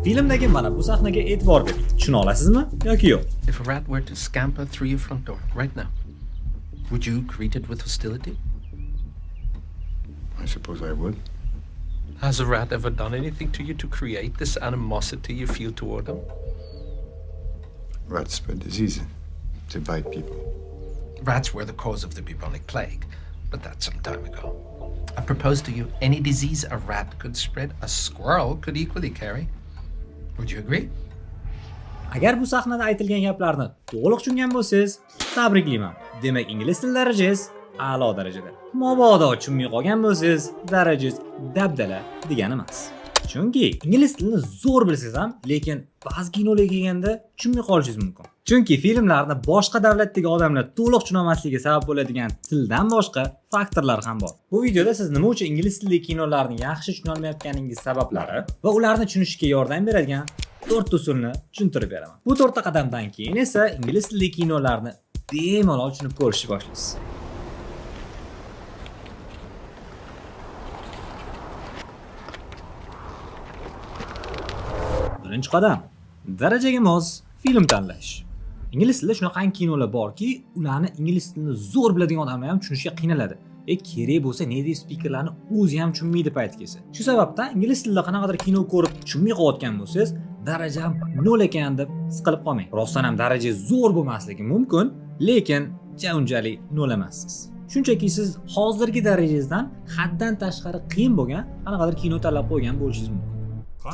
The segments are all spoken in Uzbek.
Filmdagi mana bu sahnaga e'tibor bering. Tushuna olasizmi yoki yo'q? If a rat were to scamper through your front door right now, would you greet it with hostility? I suppose I would. Has a rat ever done anything to you to create this animosity you feel toward them? Rats spread disease to bite people. Rats were the cause of the bubonic plague, but that's some time ago. I propose to you any disease a rat could spread, a squirrel could equally carry. Would you agree? Agar bu sahnada aytilgan gaplarni to'liq tushungan bo'lsangiz, tabriklayman. Demak, ingliz tili darajangiz a'lo darajada. Mabodo tushunmay qolgan bo'lsangiz, darajangiz dabdala degani emas. Chunki ingliz tilini zo'r bilsangiz ham, lekin ba'zi kinolarga kelganda tushunmay qolishingiz mumkin. Chunki filmlarni boshqa davlatdagi odamlar to'liq tushuna olmasligiga sabab bo'ladigan tildan boshqa faktorlar ham bor. Bu videoda siz nima uchun ingliz tilli kinolarni yaxshi tushuna olmayotganingiz sabablari va ularni tushunishga yordam beradigan 4 usulni tushuntirib beraman. Bu 4 ta qadamdan keyin esa ingliz tilli kinolarni bemalol tushunib ko'rishni boshlaysiz. Birinchi qadam darajaga mos film tanlash. Ingliz tilida shunaqa kinolar borki, ularni ingliz tilini zo'r biladigan odamlar ham tushunishga qiynaladi. Kerak bo'lsa native speakerlarni o'zi ham tushunmaydi payti kelsa. Shu sababdan ingliz tilida qanaqadir kino ko'rib tushunmay qolayotgan bo'lsangiz, darajam 0 ekan deb siqilib qolmang. Rostdan ham daraja zo'r bo'lmasligi mumkin, lekin unchalik 0 emassiz. Shunchaki siz hozirgi darajangizdan haddan tashqari qiyin bo'lgan qanaqadir kino tanlab qo'ygan bo'lishingiz mumkin.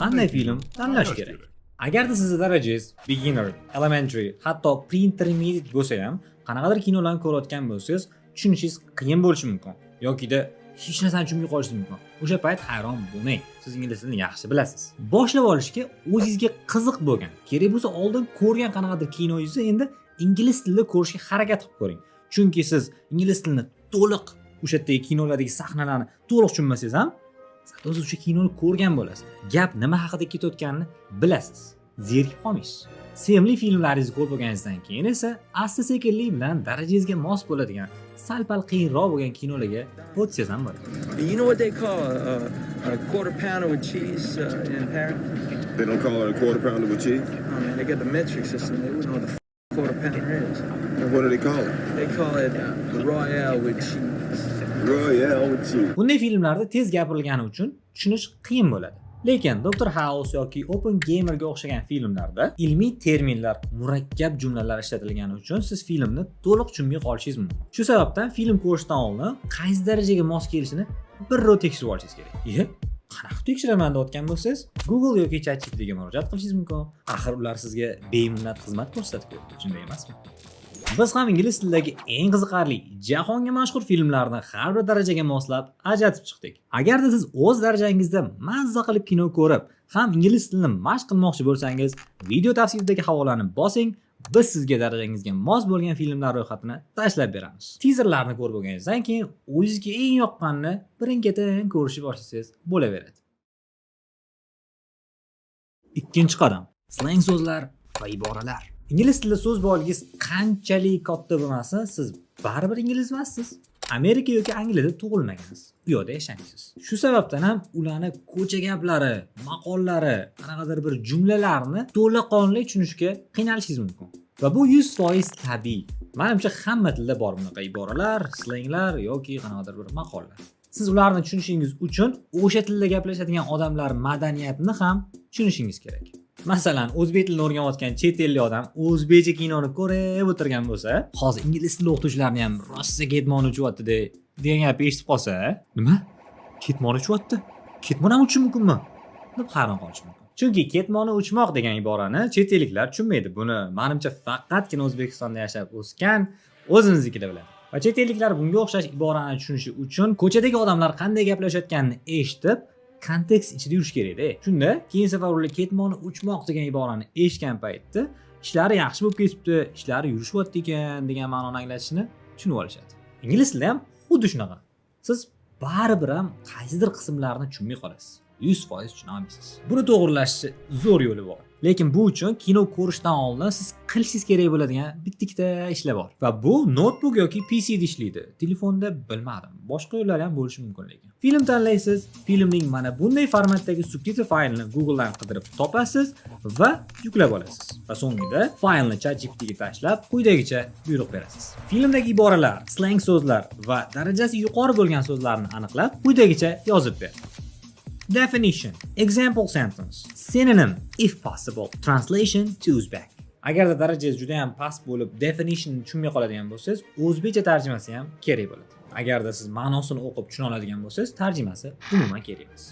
Qanday film tanlash kerak? Agarda sizning darajangiz beginner, elementary, hatto pre-intermediate bo'lsa ham, qanaqadir kinolarni ko'rayotgan bo'lsangiz, tushunishingiz qiyin bo'lishi mumkin yokida hech narsani tushunmay qolishingiz mumkin. O'sha payt hayron bo'lmang. Siz ingliz tilini yaxshi bilasiz. Boshlab olishga o'zingizga qiziq bo'lgan, kerak bo'lsa oldin ko'rgan qanaqadir kinoyingizni endi ingliz tilida ko'rishga harakat qilib ko'ring. Chunki siz ingliz tilini to'liq o'sha yerdagi kinolardagi sahnalarni to'liq tushunmasangiz ham, siz o'sha kinoni ko'rgan bo'lasiz. Gap nima haqida ketayotganini bilasiz. Zerikib qolmaysiz. Sevimli filmlaringizni ko'rib bo'lganingizdan keyin esa asta-sekinlik bilan darajangizga mos bo'ladigan, sal-pal qiyinroq bo'lgan kinolarga o'tsangiz ham bo'ladi. You know what they call a quarter pounder with cheese in Paris? They don't call it a quarter pounder with cheese? Oh man, they got the metric system. They wouldn't know what the quarter pounder is. And what do they call it? They call it the Royale with cheese. Royale with cheese. Bunday filmlarda tez gapirilgani uchun tushunish qiyin bo'ladi. Lekin Dr. House yoki Open Gamer'ga o'xshagan filmlarda ilmiy terminlar, murakkab jumlalar ishlatilgani uchun siz filmni to'liq tushunmay qolishingiz mumkin. Shu sababdan film ko'rishdan oldin qaysi darajaga mos kelishini bir rot tekshirib olishingiz kerak. Qanaqa tekshiraman deyotgan bo'lsangiz, Google yoki ChatGPTga murojaat qilishingiz mumkin. Axir ular sizga beminnat xizmat ko'rsatib beradi, shunday emasmi? Biz ham ingliz tilidagi eng qiziqarli, jahonga mashhur filmlarni har bir darajaga moslab ajratib chiqdik. Agarda siz o'z darajangizda mazza qilib kino ko'rib, ham ingliz tilini mashq qilmoqchi bo'lsangiz, video tavsifidagi havolani bosing, biz sizga darajangizga mos bo'lgan filmlar ro'yxatini tashlab beramiz. Teaserlarni ko'rib bo'lganingizdan keyin o'zingizga eng yoqqanini birin-ketin ko'rishni boshlasangiz bo'laveradi. Ikkinchi qadam: slang so'zlar va iboralar. Ingliz tili so'z boyligingiz qanchalik katta bo'lmasin, siz baribir ingliz emassiz. Amerika yoki Angliyada tug'ilmagansiz. Bu yerda yashaysiz. Shu sababdan ham ularni ko'cha gaplari, maqollari, qanaqadir bir jumlalarni to'laqonli tushunishga qiynalishingiz mumkin. Va bu 100% tabiiy. Menimcha hamma tilda bor bunaqa iboralar, slanglar yoki qanaqadir bir maqollar. Siz ularni tushunishingiz uchun o'sha tilda gaplashadigan odamlar madaniyatini ham tushunishingiz kerak. Masalan, o'zbek tilini o'rganayotgan chet ellik odam o'zbekcha kinoni ko'rib o'tirgan bo'lsa, hozir ingliz tili o'qituvchilarni ham rossiya ketmoni uchyapti degan gap eshitib qolsa, nima? Ketmoni uchyapti? Ketmon ham uchishi mumkinmi? deb hayron qolish mumkin. Chunki ketmoni uchmoq degan iborani chet elliklar tushunmaydi. Buni menimcha faqatgina O'zbekistonda yashab o'sgan o'zimiznikilar biladi. Va chet elliklar bunga o'xshash iborani tushunishi uchun ko'chadagi odamlar qanday gaplashayotganini eshitib, kontekst ichida yurish kerak-da. Shunda keyin safar ular ketmoni uchmoq degan iborani eshitgan paytda ishlari yaxshi bo'lib ketibdi, ishlari yurishyapti ekan degan ma'noni anglatishni tushunib olishadi. Ingliz tilida ham xuddi shunaqa. Siz baribir ham qaysidir qismlarni tushunmay qolasiz. 100% tushuna olmaysiz. Buni to'g'rilashni zo'r yo'li bor. Lekin bu uchun kino ko'rishdan oldin siz qilishingiz kerak bo'ladigan bitta ishlar bor. Va bu notebook yoki PC da ishlaydi. Telefonda bilmadim. Boshqa yo'llar ham bo'lishi mumkin lekin. Film tanlaysiz. Filmning mana bunday formatdagi subtitr faylini Google dan qidirib topasiz va yuklab olasiz. Va so'nggida faylni ChatGPT ga tashlab, quyidagicha buyruq berasiz. Filmdagi iboralar, slang so'zlar va darajasi yuqori bo'lgan so'zlarni aniqlab, quyidagicha yozib ber. Definition. Example sentence. Synonym, if possible. Translation to Uzbek. Agarda darajangiz juda ham past bo'lib, definition tushunmay qoladigan bo'lsangiz, o'zbekcha tarjimasi ham kerak bo'ladi. Agarda siz ma'nosini o'qib tushuna oladigan bo'lsangiz, tarjimasi umuman kerak emas.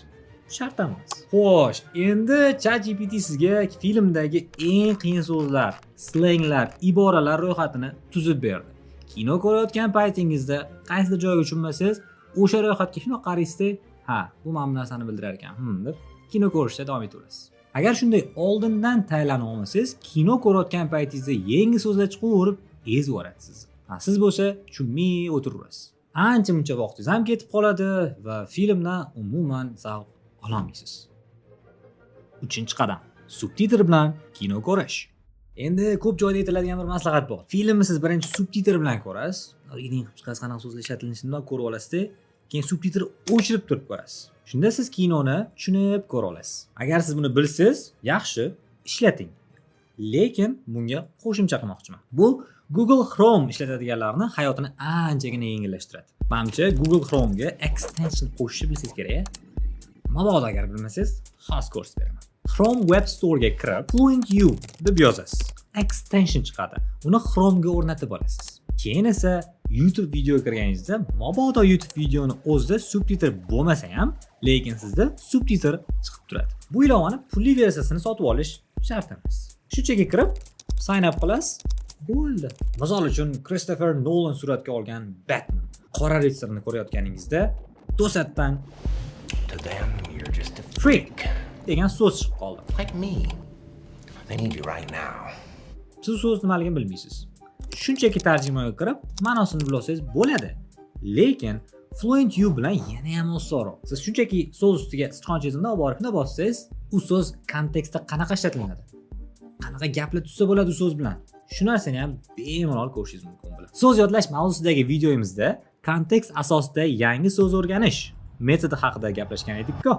Shart emas. Xo'sh, endi ChatGPT sizga filmdagi eng qiyin so'zlar, slanglar, iboralar ro'yxatini tuzib berdi. Kino ko'rayotgan paytingizda qaysidir joyga tushunmasangiz, o'sha ro'yxatga shunday qaraysiz, ha, bu mana bu narsani bildirar ekan, deb kino ko'rishda davom etaverasiz. Agar shunday oldindan tayyorlana olmasangiz, kino ko'rayotgan paytingizda yangi so'zlar chiqaverib, ezib yuborasiz. Siz bo'lsa tushunmay o'tiraverasiz. Ancha-muncha vaqtingiz ham ketib qoladi va filmdan umuman zavq ololmaysiz. 3-qadam. Subtitr bilan kino ko'rish. Endi ko'p joyda aytiladigan bir maslahat bor. Filmni siz birinchi subtitr bilan ko'rasiz. Reading qilib chiqasiz, qanaqa so'zlar ishlatilishini ko'rib olasiz-da, keyin subtitr o'chirib turib ko'rasiz. Shunda siz kinoni tushunib ko'ra olasiz. Agar siz buni bilsangiz, yaxshi, ishlating. Lekin bunga qo'shimcha qilmoqchiman. Bu Google Chrome ishlatadiganlarni hayotini anchagina yengillashtiradi. Menimcha Google Chrome ga extension qo'shishni bilsangiz kerak. Mabodo agar bilmasangiz, xos ko'rsatib beraman. Chrome Web Store ga kirib, Fluent U deb yozasiz. Extension chiqadi. Uni Chrome ga o'rnatib olasiz. Keyin esa YouTube video kirganingizda, mabodo YouTube videoni o'zida subtitr bo'lmasa ham, lekin sizda subtitr chiqib turadi. Bu ilovani pulli versiyasini sotib olish shart emas. Shunchaki kirib, sign up qilasiz, bo'ldi. Misol uchun Christopher Nolan suratga olgan Batman qora ritsarni ko'rayotganingizda, to'satdan To them, you're just a freak degan so'z chiqib qoldi. like me. They need you right now. Siz so'z nimaligini bilmaysiz. Shunchaki tarjimaga kirib, ma'nosini bilsangiz bo'ladi. Lekin Fluent U bilan yana ham osonroq. Siz shunchaki so'z ustiga sichqonchingizni olib borib bossangiz, u so'z kontekstda qanaqa ishlatiladi? Qanaqa gaplar tutsa bo'ladi u so'z bilan? Shu narsani ham bemalol ko'rishingiz mumkin bo'ladi. So'z yodlash mavzusidagi videomizda kontekst asosida yangi so'z o'rganish metodi haqida gaplashgan edik-ku.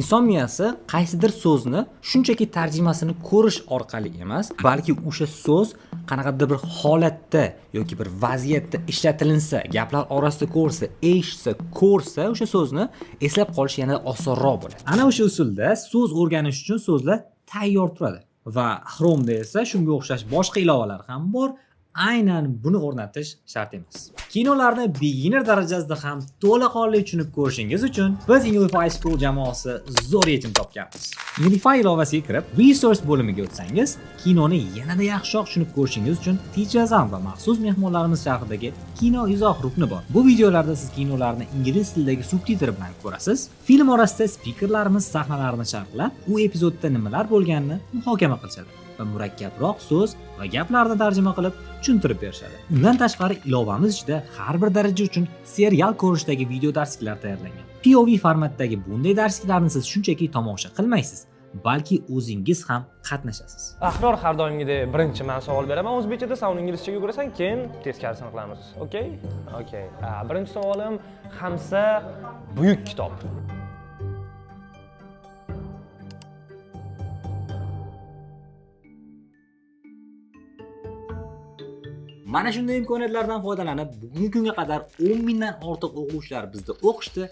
Inson miyasi qaysidir so'zni shunchaki tarjimasini ko'rish orqali emas, balki o'sha so'z qanaqadir bir holatda yoki bir vaziyatda ishlatilinsa, gaplar orasida ko'rsa, eshitsa, ko'rsa, o'sha so'zni eslab qolish yanada osonroq bo'ladi. Ana o'sha usulda so'z o'rganish uchun so'zlar tayyor turadi. Va Chrome da esa shunga o'xshash boshqa ilovalar ham bor. Aynan buni o'rnatish shart emas. Kinolarni beginner darajasida ham to'laqonli tushunib ko'rishingiz uchun biz Inglify School jamoasi zo'r yechim topganmiz. Inglify ilovasiga kirib, resource bo'limiga o'tsangiz, kinoni yanada yaxshiroq tushunib ko'rishingiz uchun Teachers va maxsus mehmonlarimiz sharhidagi kino izoh rukni bor. Bu videolarda siz kinolarni ingliz tilidagi subtitr bilan ko'rasiz. Film orasida spikerlarimiz sahnalarni sharhlab, u epizodda nimalar bo'lganini muhokama qilishadi va murakkabroq so'z va gaplarni tarjima qilib tushuntirib berishadi. Undan tashqari ilovamiz ichida har bir daraja uchun serial ko'rishdagi video darsliklar tayyorlangan. POV formatdagi bunday darsliklarni siz shunchaki tomosha qilmaysiz, balki o'zingiz ham qatnashasiz. Ahror har doimgidek birinchi men savol beraman o'zbekchada, sen uni inglizchaga o'girasan, keyin teskarisini qilamiz. Okey? Okey. Birinchi savolim Hamsa buyuk kitob. Mana shunday imkoniyatlardan foydalanib, bugungi kunga qadar 10 mingdan ortiq o'quvchilar bizda o'qishdi.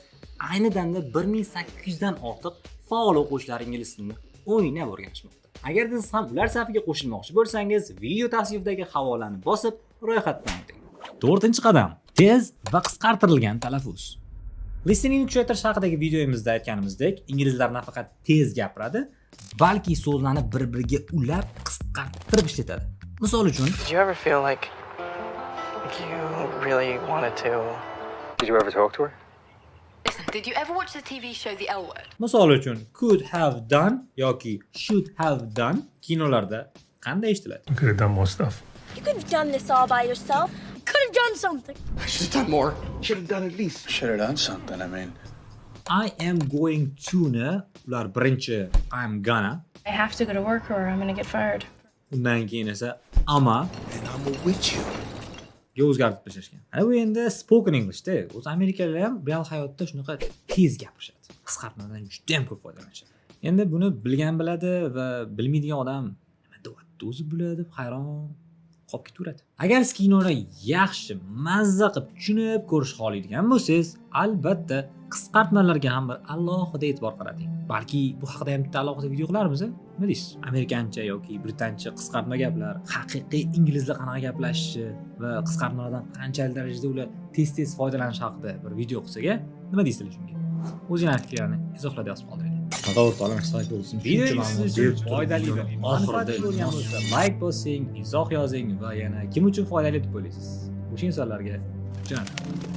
Ayni damda 1800 dan ortiq faol o'quvchilar ingliz tilini o'ynab o'rganishmoqda. Agar siz ham ular safiga qo'shilmoqchi bo'lsangiz, video tavsifidagi havolani bosib ro'yxatdan o'ting. 4-qadam. Tez va qisqartirilgan talaffuz. Listening kuchaytirish haqidagi videomizda aytganimizdek, inglizlar nafaqat tez gapiradi, balki so'zlarni bir-biriga ulab, qisqartirib ishlatadi. Misol uchun, Did you ever feel like you really wanted to? Did you ever talk to her? Listen, did you ever watch the TV show The L Word? misol uchun could have done yoki should have done kinolarda qanday eshitiladi? You could have done more stuff. You could have done this all by yourself. Could have done something. I should have done more. Should have done at least. Should have done something. I mean, I am going to ni ular birinchi I'm gonna, I have to go to work or I'm gonna get fired. undan keyin esa ama And I'm with you. ga o'zgartirib tashlashgan. Ana bu endi spoken Englishda. O'zi Amerikaliklar ham real hayotda shunaqa tez gapirishadi. Qisqartmadan juda ham ko'p foydalanishadi. Endi buni bilgan biladi va bilmaydigan odam nima deyapti o'zi biladi deb hayron qolib ketaveradi. Agar siz kinoni yaxshi, mazza qilib tushunib ko'rish xohlaydigan bo'lsangiz, albatta qisqartmalarga ham bir alohida e'tibor qarating. Balki bu haqida ham bitta alohida video qilarmiz, nima deysiz? Amerikancha yoki britancha qisqartma gaplar, haqiqiy inglizlar qanaqa gaplashishi va qisqartmalardan qanchalik darajada ular tez foydalanish haqida bir video qilsak-a, nima deysizlar shunga? O'zingizning fikrlaringizni izohlarda yozib qoldiring. To'g'ri, olam sayt bo'lsin. Video uchun foydali va manfaatli bo'lgan bo'lsa, like bosing, izoh yozing va yana kim uchun foydali deb o'ylaysiz? O'sha insonlarga jo'nating.